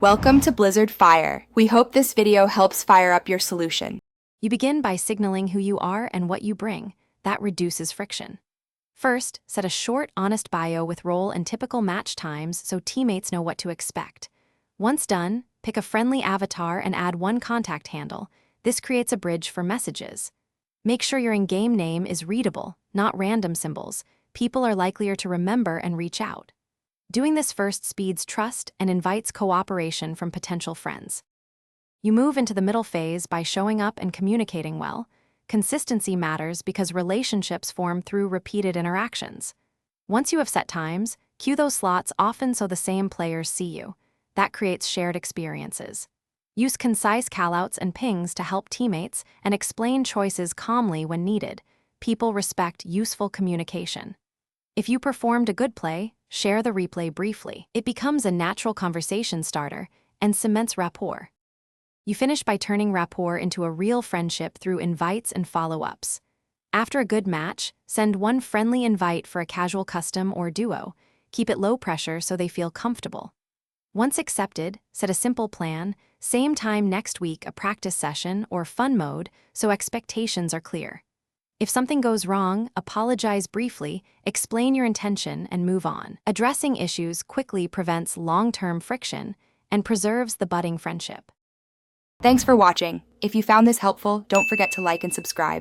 Welcome to Blizzard Fire. We hope this video helps fire up your solution. You begin by signaling who you are and what you bring. That reduces friction. First, set a short, honest bio with role and typical match times so teammates know what to expect. Once done, pick a friendly avatar and add one contact handle. This creates a bridge for messages. Make sure your in-game name is readable, not random symbols. People are likelier to remember and reach out. Doing this first speeds trust and invites cooperation from potential friends. You move into the middle phase by showing up and communicating well. Consistency matters because relationships form through repeated interactions. Once you have set times, cue those slots often so the same players see you. That creates shared experiences. Use concise callouts and pings to help teammates and explain choices calmly when needed. People respect useful communication. If you performed a good play, share the replay briefly. It becomes a natural conversation starter and cements rapport. You finish by turning rapport into a real friendship through invites and follow-ups. After a good match, send one friendly invite for a casual custom or duo. Keep it low pressure so they feel comfortable. Once accepted, set a simple plan, same time next week a practice session or fun mode so expectations are clear. If something goes wrong, apologize briefly, explain your intention, and move on. Addressing issues quickly prevents long-term friction and preserves the budding friendship. Thanks for watching. If you found this helpful, don't forget to like and subscribe.